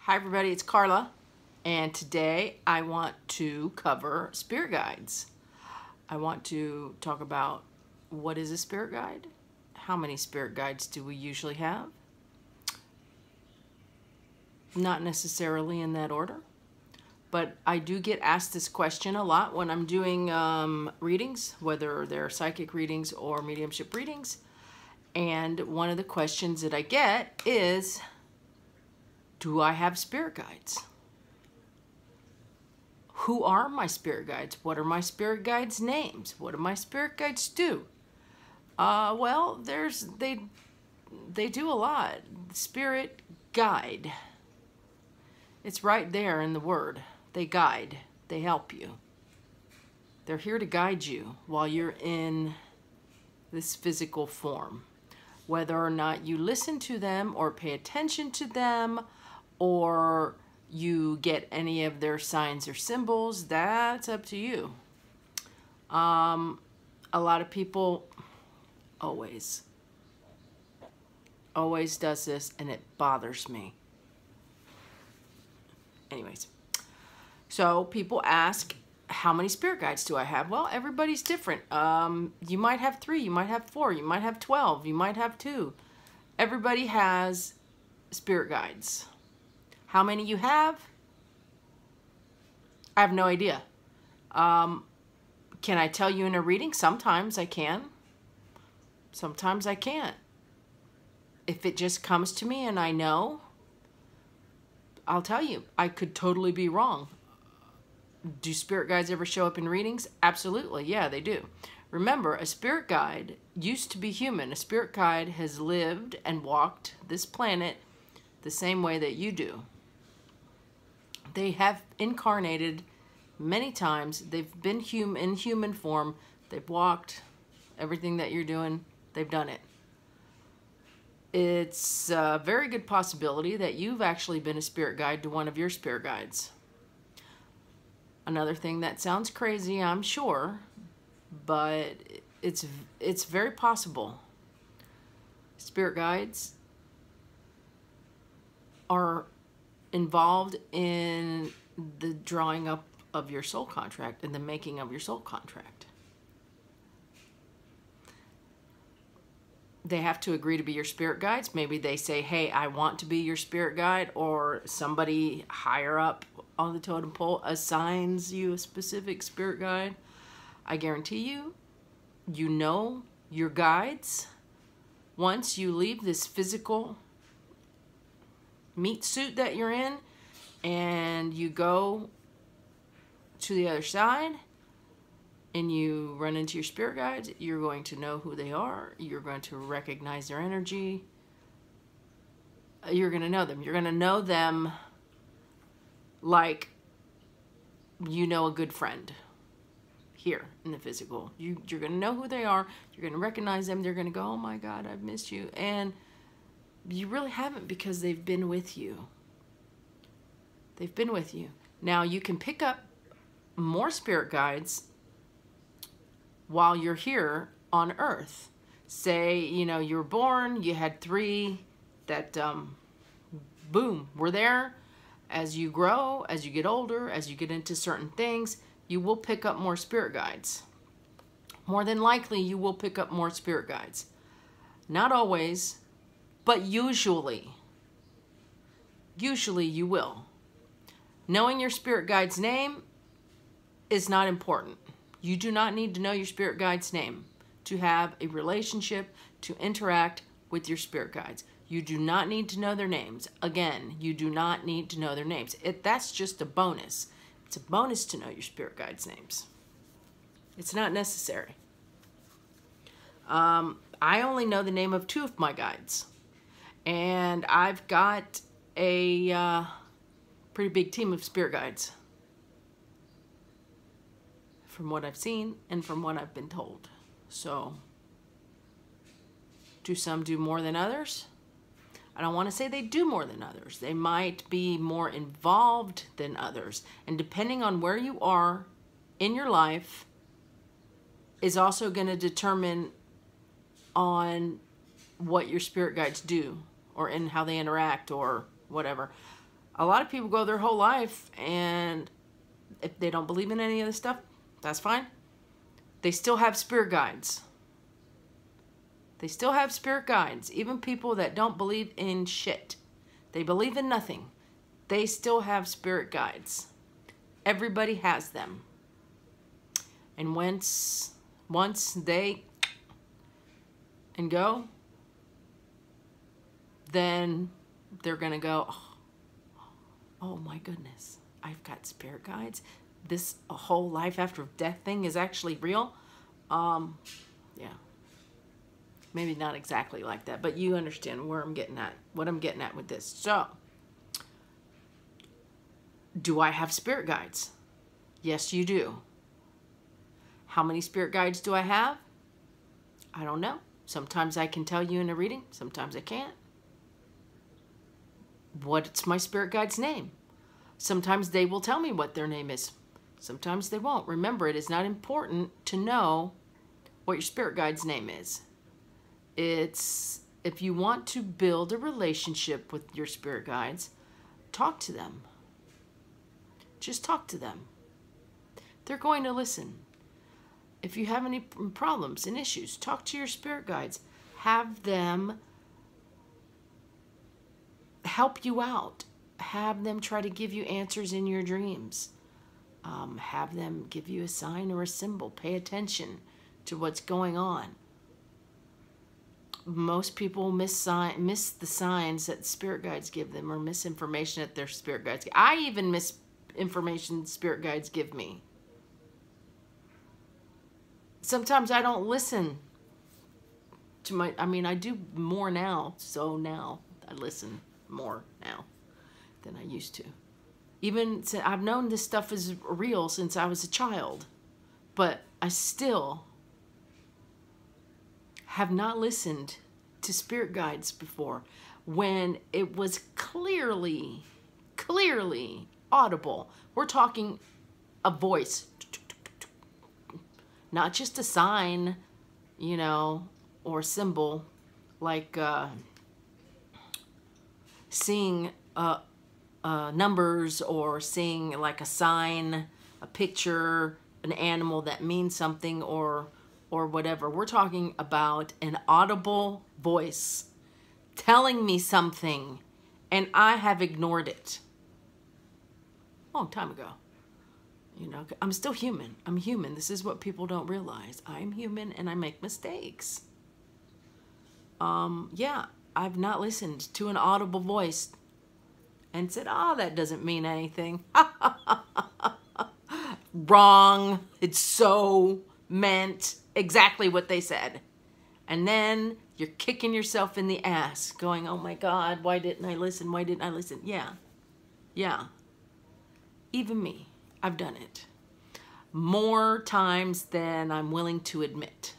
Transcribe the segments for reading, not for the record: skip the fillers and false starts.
Hi everybody, it's Karla, and today I want to cover spirit guides. I want to talk about what is a spirit guide, how many spirit guides do we usually have, not necessarily in that order, but I do get asked this question a lot when I'm doing readings, whether they're psychic readings or mediumship readings, and one of the questions that I get is, do I have spirit guides? Who are my spirit guides? What are my spirit guides' names? What do my spirit guides do? Well, they do a lot. Spirit guide. It's right there in the word. They guide. They help you. They're here to guide you while you're in this physical form. Whether or not you listen to them or pay attention to them, or you get any of their signs or symbols, that's up to you. A lot of people always does this, and it bothers me. Anyways, so people ask, how many spirit guides do I have? Well, everybody's different. You might have 3, you might have 4, you might have 12, you might have 2. Everybody has spirit guides. How many you have? I have no idea. Can I tell you in a reading? Sometimes I can. Sometimes I can't. If it just comes to me and I know, I'll tell you. I could totally be wrong. Do spirit guides ever show up in readings? Absolutely. Yeah, they do. Remember, a spirit guide used to be human. A spirit guide has lived and walked this planet the same way that you do. They have incarnated many times. They've been in human form. They've walked. Everything that you're doing, they've done it. It's a very good possibility that you've actually been a spirit guide to one of your spirit guides. Another thing that sounds crazy, I'm sure, but it's very possible. Spirit guides are involved in the drawing up of your soul contract and the making of your soul contract. They have to agree to be your spirit guides. Maybe they say, hey, I want to be your spirit guide, or somebody higher up on the totem pole assigns you a specific spirit guide. I guarantee you, you know your guides once you leave this physical meat suit that you're in and you go to the other side and you run into your spirit guides. You're going to know who they are. You're going to recognize their energy. You're going to know them. You're going to know them like you know a good friend here in the physical. You're going to know who they are. You're going to recognize them. They're going to go, oh my God, I've missed you. And you really haven't, because they've been with you. They've been with you. Now, you can pick up more spirit guides while you're here on Earth. Say, you know, you were born, you had 3 that, boom, were there. As you grow, as you get older, as you get into certain things, you will pick up more spirit guides. More than likely, you will pick up more spirit guides. Not always, but usually you will. Knowing your spirit guide's name is not important. You do not need to know your spirit guide's name to have a relationship, to interact with your spirit guides. You do not need to know their names. Again, you do not need to know their names. That's just a bonus. It's a bonus to know your spirit guides' names. It's not necessary. I only know the name of 2 of my guides. And I've got a pretty big team of spirit guides, from what I've seen and from what I've been told. So, do some do more than others? I don't want to say they do more than others. They might be more involved than others. And depending on where you are in your life is also going to determine on what your spirit guides do, or in how they interact, or whatever. A lot of people go their whole life, and if they don't believe in any of this stuff, that's fine. They still have spirit guides. They still have spirit guides. Even people that don't believe in shit. They believe in nothing. They still have spirit guides. Everybody has them. And once they and go, then they're going to go, oh my goodness, I've got spirit guides. This whole life after death thing is actually real. Yeah. Maybe not exactly like that, but you understand where I'm getting at, what I'm getting at with this. So, do I have spirit guides? Yes, you do. How many spirit guides do I have? I don't know. Sometimes I can tell you in a reading, sometimes I can't. What's my spirit guide's name? Sometimes they will tell me what their name is. Sometimes they won't. Remember, it is not important to know what your spirit guide's name is. It's, if you want to build a relationship with your spirit guides, talk to them. Just talk to them. They're going to listen. If you have any problems and issues, talk to your spirit guides. Have them help you out. Have them try to give you answers in your dreams. Have them give you a sign or a symbol. Pay attention to what's going on. Most people miss the signs that spirit guides give them, or miss information that their spirit guides give. I even miss information spirit guides give me. Sometimes I don't listen to my, I do more now, so now I listen more now than I used to. Even since I've known this stuff is real since I was a child, but I still have not listened to spirit guides before when it was clearly audible. We're talking a voice, not just a sign, you know, or a symbol, like seeing numbers, or seeing like a sign, a picture, an animal that means something, or whatever. We're talking about an audible voice telling me something, and I have ignored it a long time ago. You know, I'm still human. I'm human. This is what people don't realize. I'm human and I make mistakes. Yeah, I've not listened to an audible voice and said, oh, that doesn't mean anything. Wrong. It's so meant exactly what they said. And then you're kicking yourself in the ass going, oh my God, why didn't I listen? Why didn't I listen? Yeah. Yeah. Even me. I've done it more times than I'm willing to admit.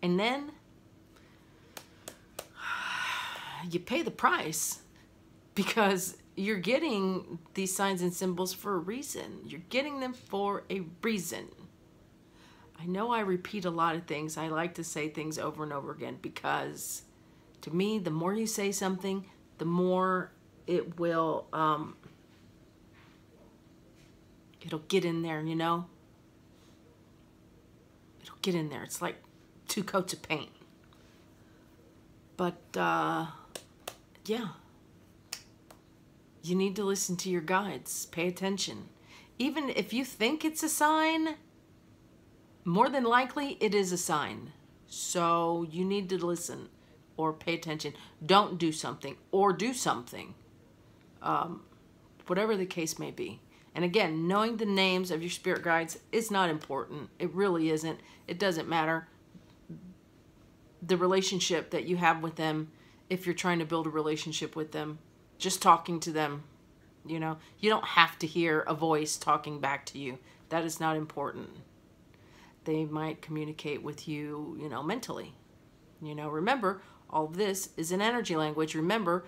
And then you pay the price, because you're getting these signs and symbols for a reason. You're getting them for a reason. I know I repeat a lot of things. I like to say things over and over again, because to me, the more you say something, the more it will, it'll get in there, you know? It'll get in there. It's like 2 coats of paint. But, yeah. You need to listen to your guides. Pay attention. Even if you think it's a sign, more than likely it is a sign. So you need to listen or pay attention. Don't do something or do something. Whatever the case may be. And again, knowing the names of your spirit guides is not important. It really isn't. It doesn't matter. The relationship that you have with them, if you're trying to build a relationship with them, just talking to them, you know, you don't have to hear a voice talking back to you. That is not important. They might communicate with you, you know, mentally. You know, remember, all of this is an energy language. Remember,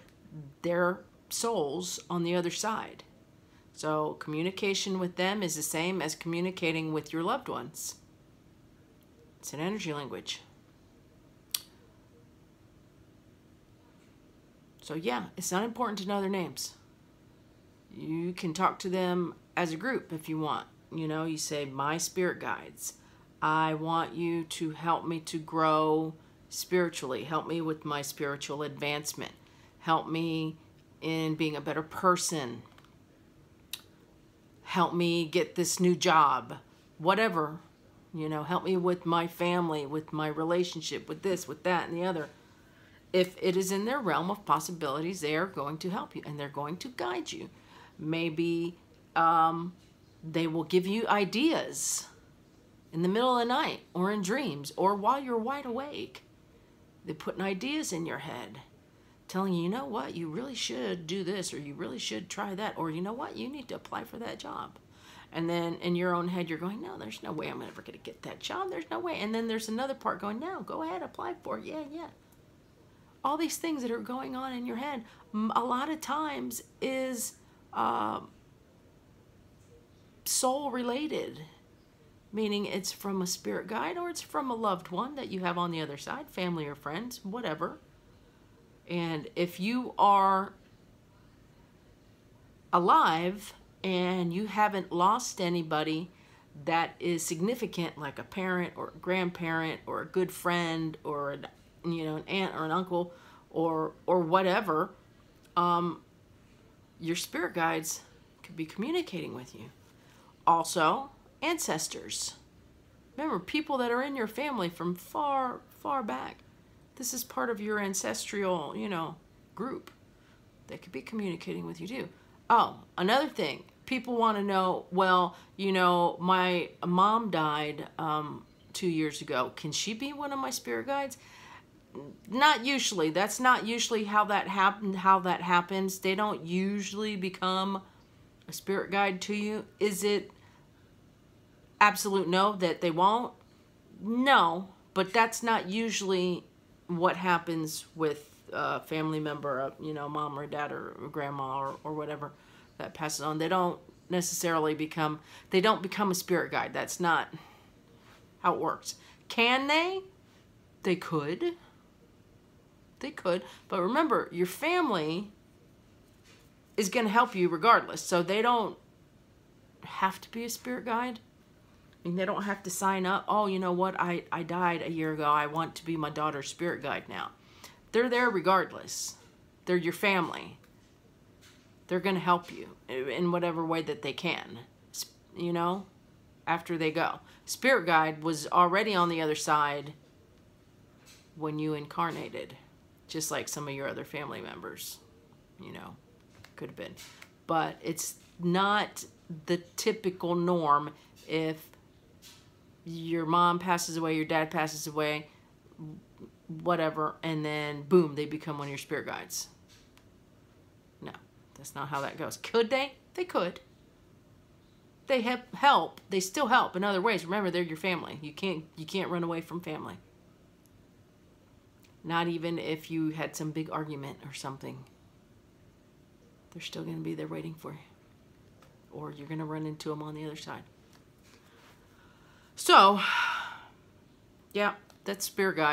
they're souls on the other side. So communication with them is the same as communicating with your loved ones. It's an energy language. So yeah, it's not important to know their names. You can talk to them as a group if you want. You know, you say, my spirit guides, I want you to help me to grow spiritually. Help me with my spiritual advancement. Help me in being a better person. Help me get this new job. Whatever. You know, help me with my family, with my relationship, with this, with that, and the other. If it is in their realm of possibilities, they are going to help you and they're going to guide you. Maybe they will give you ideas in the middle of the night or in dreams or while you're wide awake. They're putting ideas in your head, telling you, you know what, you really should do this, or you really should try that, or you know what, you need to apply for that job. And then in your own head, you're going, no, there's no way I'm ever going to get that job. There's no way. And then there's another part going, no, go ahead, apply for it. Yeah, yeah. All these things that are going on in your head, a lot of times is soul related, meaning it's from a spirit guide or it's from a loved one that you have on the other side, family or friends, whatever. And if you are alive and you haven't lost anybody that is significant, like a parent or a grandparent or a good friend or an aunt or an uncle or whatever, your spirit guides could be communicating with you. Also, ancestors. Remember, people that are in your family from far, far back. This is part of your ancestral, group. They could be communicating with you too. Oh, another thing. People want to know, well, my mom died 2 years ago. Can she be one of my spirit guides? Not usually. That's not usually how that happens. They don't usually become a spirit guide to you. Is it absolute no that they won't? No, but that's not usually what happens with a family member, mom or dad or grandma or whatever that passes on. They don't necessarily become a spirit guide. That's not how it works. Can they? They could. They could. But remember, your family is going to help you regardless. So they don't have to be a spirit guide. I mean, they don't have to sign up. Oh, you know what? I died a year ago. I want to be my daughter's spirit guide now. They're there regardless. They're your family. They're going to help you in whatever way that they can, after they go. Spirit guide was already on the other side when you incarnated, just like some of your other family members, could have been. But it's not the typical norm if your mom passes away, your dad passes away, whatever, and then boom, they become one of your spirit guides. No, that's not how that goes. Could they? They could. They help. They still help in other ways. Remember, they're your family. You can't run away from family. Not even if you had some big argument or something. They're still going to be there waiting for you. Or you're going to run into them on the other side. So, yeah, that's spirit guide.